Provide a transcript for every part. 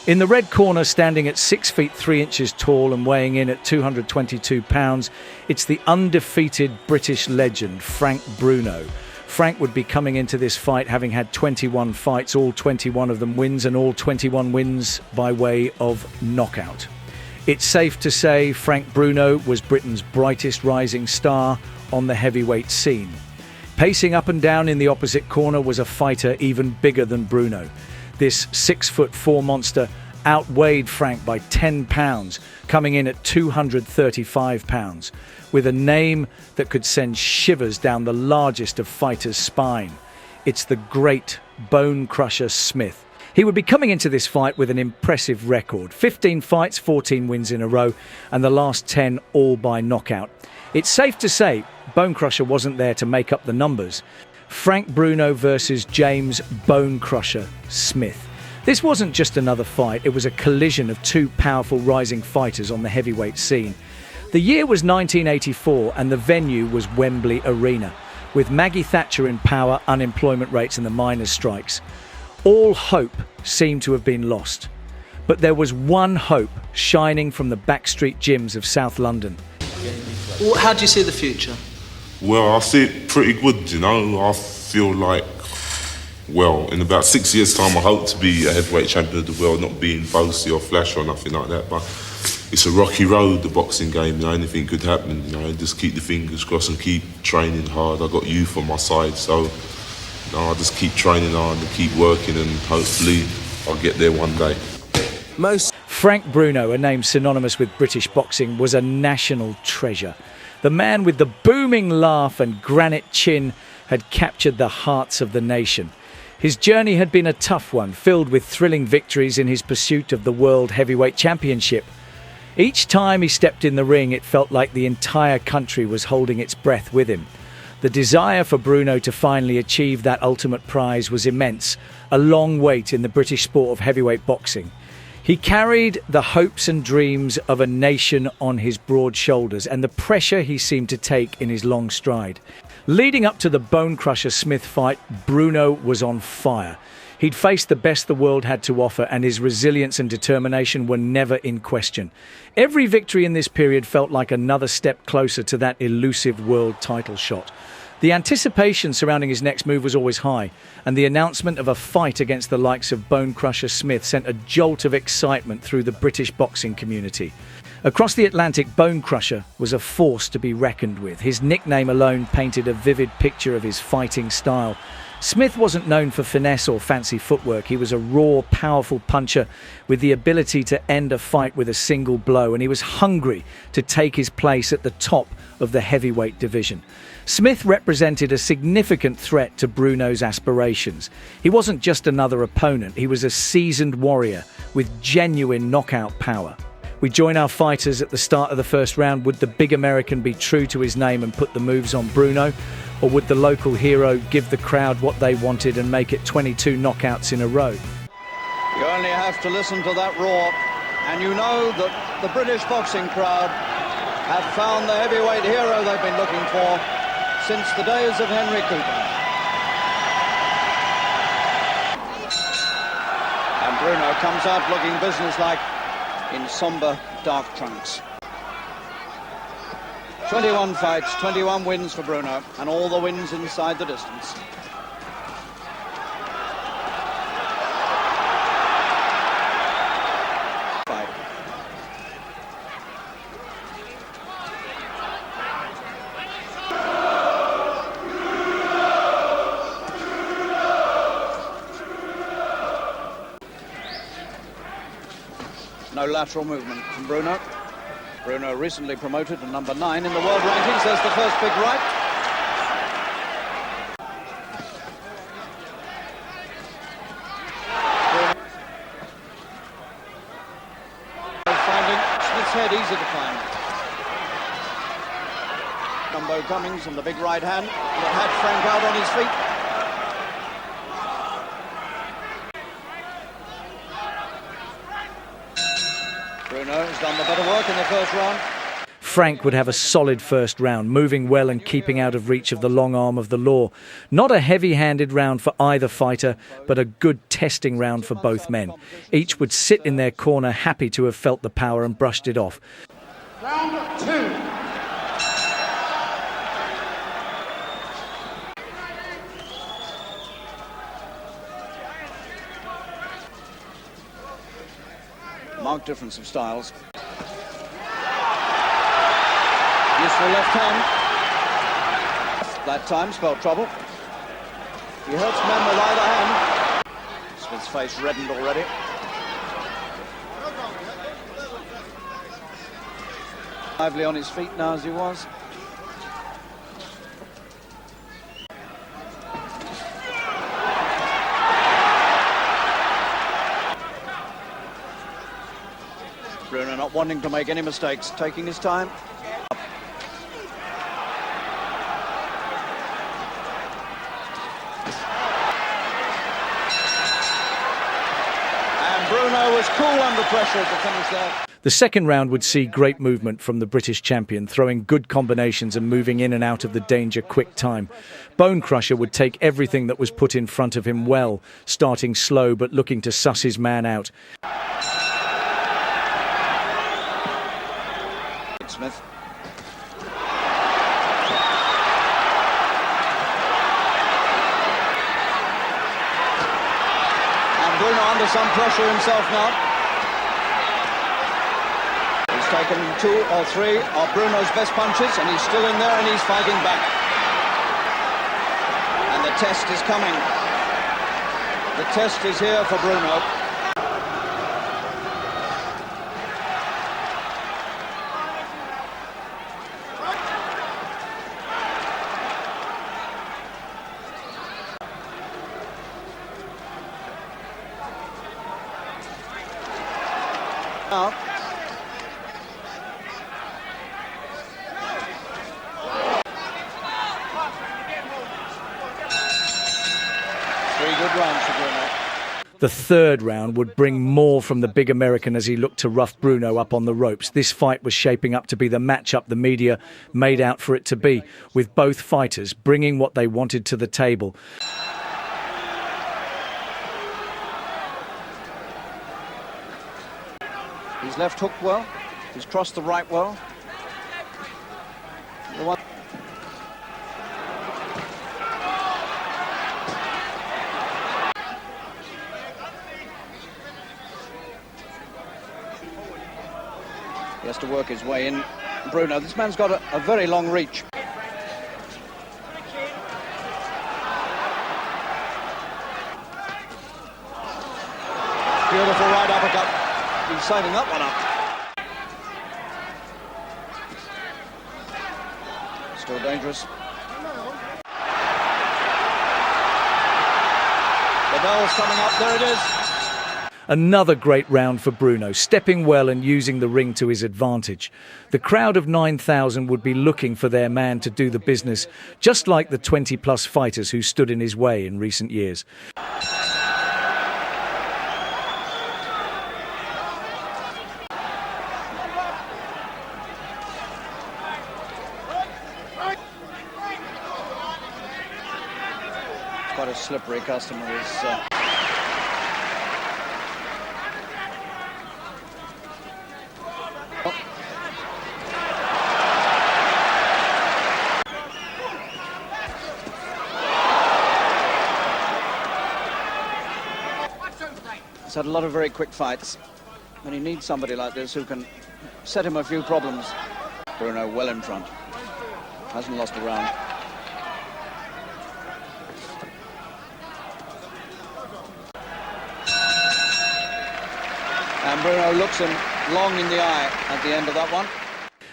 In the red corner, standing at 6 feet 3 inches tall and weighing in at 222 pounds, it's the undefeated British legend, Frank Bruno. Frank would be coming into this fight having had 21 fights, all 21 of them wins, and all 21 wins by way of knockout. It's safe to say Frank Bruno was Britain's brightest rising star on the heavyweight scene. Pacing up and down in the opposite corner was a fighter even bigger than Bruno. This 6'4" monster outweighed Frank by 10 pounds, coming in at 235 pounds, with a name that could send shivers down the largest of fighters' spine. It's the great Bonecrusher Smith. He would be coming into this fight with an impressive record. 15 fights, 14 wins in a row, and the last 10 all by knockout. It's safe to say Bonecrusher wasn't there to make up the numbers. Frank Bruno versus James Bonecrusher Smith. This wasn't just another fight, it was a collision of two powerful rising fighters on the heavyweight scene. The year was 1984 and the venue was Wembley Arena, with Maggie Thatcher in power, unemployment rates and the miners' strikes. All hope seemed to have been lost. But there was one hope shining from the backstreet gyms of South London. How do you see the future? Well, I see it pretty good, you know. I feel like, well, in about 6 years' time, I hope to be a heavyweight champion of the world, not being boasty or flashy or nothing like that. But it's a rocky road, the boxing game, you know, anything could happen, you know, just keep the fingers crossed and keep training hard. I got youth on my side, so you know, I'll just keep training hard and keep working and hopefully I'll get there one day. Frank Bruno, a name synonymous with British boxing, was a national treasure. The man with the booming laugh and granite chin had captured the hearts of the nation. His journey had been a tough one, filled with thrilling victories in his pursuit of the World Heavyweight Championship. Each time he stepped in the ring, it felt like the entire country was holding its breath with him. The desire for Bruno to finally achieve that ultimate prize was immense, a long wait in the British sport of heavyweight boxing. He carried the hopes and dreams of a nation on his broad shoulders, and the pressure he seemed to take in his long stride. Leading up to the Bonecrusher Smith fight, Bruno was on fire. He'd faced the best the world had to offer, and his resilience and determination were never in question. Every victory in this period felt like another step closer to that elusive world title shot. The anticipation surrounding his next move was always high, and the announcement of a fight against the likes of Bonecrusher Smith sent a jolt of excitement through the British boxing community. Across the Atlantic, Bonecrusher was a force to be reckoned with. His nickname alone painted a vivid picture of his fighting style. Smith wasn't known for finesse or fancy footwork. He was a raw, powerful puncher with the ability to end a fight with a single blow, and he was hungry to take his place at the top of the heavyweight division. Smith represented a significant threat to Bruno's aspirations. He wasn't just another opponent, he was a seasoned warrior with genuine knockout power. We join our fighters at the start of the first round. Would the big American be true to his name and put the moves on Bruno? Or would the local hero give the crowd what they wanted and make it 22 knockouts in a row? You only have to listen to that roar, and you know that the British boxing crowd have found the heavyweight hero they've been looking for since the days of Henry Cooper. And Bruno comes out looking businesslike in sombre dark trunks. 21 fights, 21 wins for Bruno, and all the wins inside the distance. No lateral movement from Bruno. Bruno recently promoted to number 9 in the world rankings. There's the first big right. Bruno finding Smith's head easy to find. Combo Cummings on the big right hand that had Frank out on his feet. Bruno has done the better work in the first round. Frank would have a solid first round, moving well and keeping out of reach of the long arm of the law. Not a heavy-handed round for either fighter, but a good testing round for both men. Each would sit in their corner happy to have felt the power and brushed it off. Round 2. Marked difference of styles. Useful left hand. That time spelled trouble. He hurts men with either hand. Smith's face reddened already. Lively on his feet now as he was. Bruno not wanting to make any mistakes, taking his time. And Bruno was cool under pressure to finish that. The second round would see great movement from the British champion, throwing good combinations and moving in and out of the danger quick time. Bonecrusher would take everything that was put in front of him well, starting slow but looking to suss his man out. Smith. And Bruno under some pressure himself now. He's taken 2 or 3 of Bruno's best punches and he's still in there and he's fighting back. And the test is coming. The test is here for Bruno. Now, 3 good rounds for Bruno. The third round would bring more from the big American as he looked to rough Bruno up on the ropes. This fight was shaping up to be the matchup the media made out for it to be, with both fighters bringing what they wanted to the table. He's left hooked well. He's crossed the right well. He has to work his way in. Bruno, this man's got a very long reach. Beautiful right uppercut. He's saving that one up. Still dangerous. The bell's coming up. There it is. Another great round for Bruno, stepping well and using the ring to his advantage. The crowd of 9,000 would be looking for their man to do the business, just like the 20-plus fighters who stood in his way in recent years. Quite a slippery customer is... He's had a lot of very quick fights, and he needs somebody like this who can set him a few problems. Bruno well in front. Hasn't lost a round. And Bruno looks him long in the eye at the end of that one.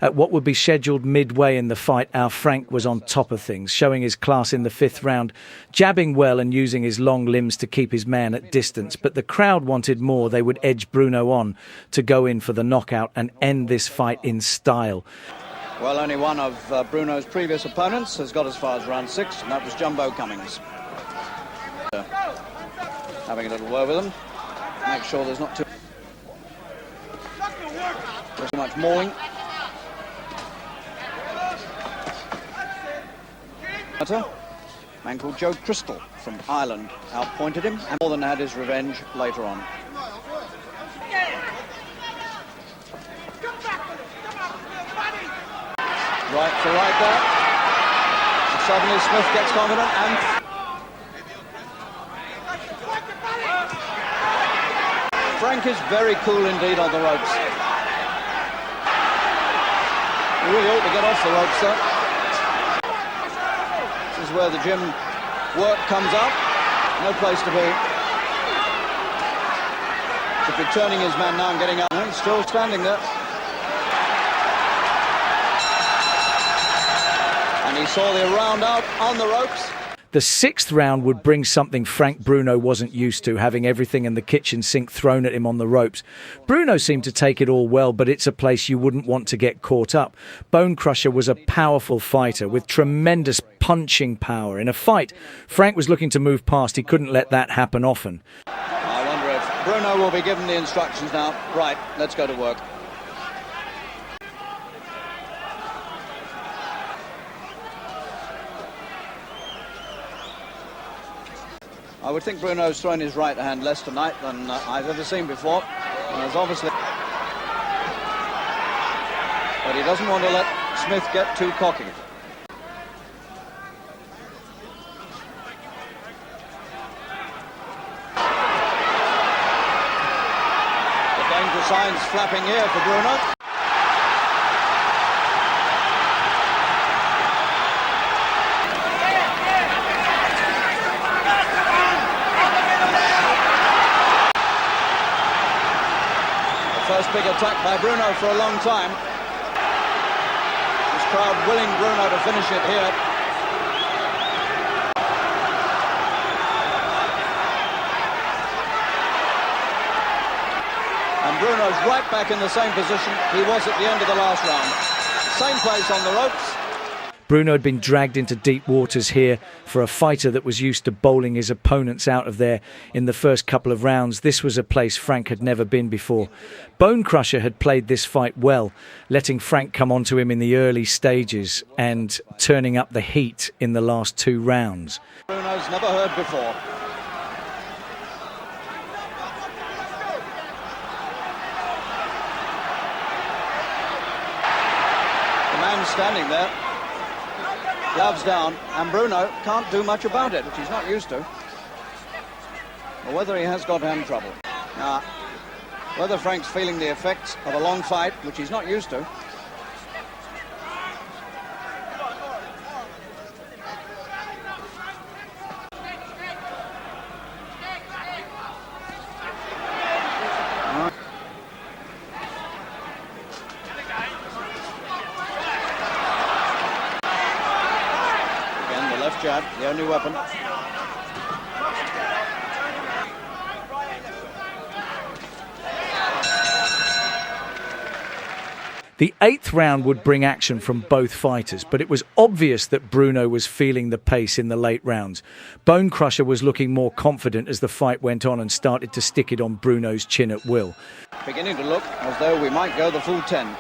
At what would be scheduled midway in the fight, our Frank was on top of things, showing his class in the 5th round, jabbing well and using his long limbs to keep his man at distance. But the crowd wanted more. They would edge Bruno on to go in for the knockout and end this fight in style. Well, only one of Bruno's previous opponents has got as far as round 6, and that was Jumbo Cummings. Having a little word with him. Make sure there's not too much mauling. A man called Joe Crystal from Ireland outpointed him and more than had his revenge later on. Right for right there. And suddenly Smith gets confident and... Frank is very cool indeed on the ropes. He really ought to get off the ropes though. This is where the gym work comes up. No place to be. If you're turning his man now and getting up, he's still standing there. And he saw the round out on the ropes. The sixth round would bring something Frank Bruno wasn't used to, having everything in the kitchen sink thrown at him on the ropes. Bruno seemed to take it all well, but it's a place you wouldn't want to get caught up. Bonecrusher was a powerful fighter with tremendous punching power. In a fight, Frank was looking to move past. He couldn't let that happen often. I wonder if Bruno will be given the instructions now. Right, let's go to work. I would think Bruno's thrown his right hand less tonight than I've ever seen before. There's obviously... But he doesn't want to let Smith get too cocky. The danger signs flapping here for Bruno. First big attack by Bruno for a long time. This crowd willing Bruno to finish it here. And Bruno's right back in the same position he was at the end of the last round. Same place on the ropes. Bruno had been dragged into deep waters here for a fighter that was used to bowling his opponents out of there in the first couple of rounds. This was a place Frank had never been before. Bonecrusher had played this fight well, letting Frank come onto him in the early stages and turning up the heat in the last two rounds. Bruno's never heard before. The man standing there, gloves down, and Bruno can't do much about it, which he's not used to. Or whether he has got hand trouble. Now, whether Frank's feeling the effects of a long fight, which he's not used to. Jab, the only weapon. The eighth round would bring action from both fighters, but it was obvious that Bruno was feeling the pace in the late rounds. Bonecrusher was looking more confident as the fight went on and started to stick it on Bruno's chin at will. Beginning to look as though we might go the full 10.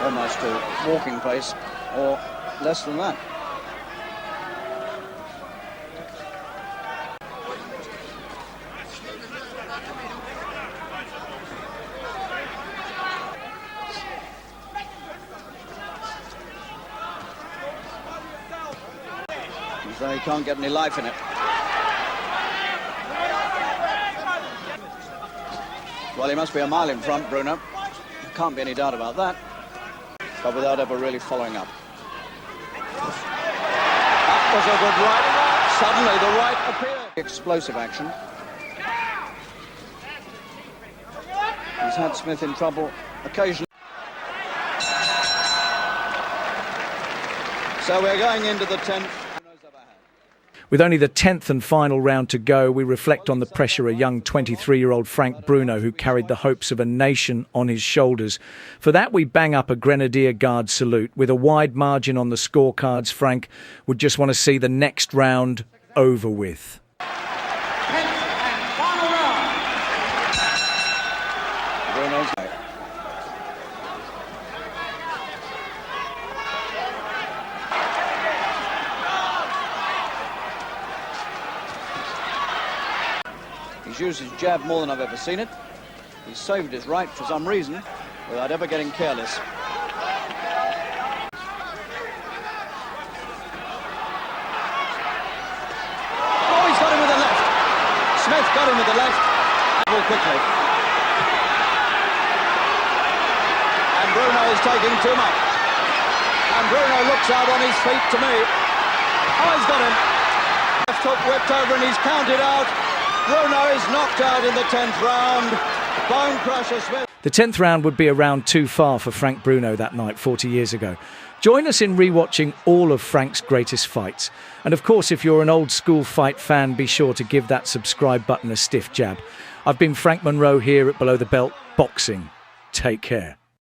Almost a walking pace, or less than that. As though he can't get any life in it. Well, he must be a mile in front, Bruno. There can't be any doubt about that. But without ever really following up. That was a good right. Suddenly the right appeared. Explosive action. He's had Smith in trouble occasionally. So we're going into the 10th. With only the 10th and final round to go, we reflect on the pressure a young 23-year-old Frank Bruno, who carried the hopes of a nation on his shoulders. For that, we bang up a Grenadier Guard salute. With a wide margin on the scorecards, Frank would just want to see the next round over with. 10th and final round. He's used his jab more than I've ever seen it. He's saved his right for some reason without ever getting careless. Oh, he's got him with the left. Smith got him with the left. Quickly. And Bruno is taking too much. And Bruno looks out on his feet to me. Oh, he's got him. Left hook whipped over and he's counted out. Bruno is knocked out in the 10th round. Bonecrusher Smith. The 10th round would be a round too far for Frank Bruno that night 40 years ago. Join us in rewatching all of Frank's greatest fights. And of course, if you're an old school fight fan, be sure to give that subscribe button a stiff jab. I've been Frank Monroe here at Below the Belt Boxing. Take care.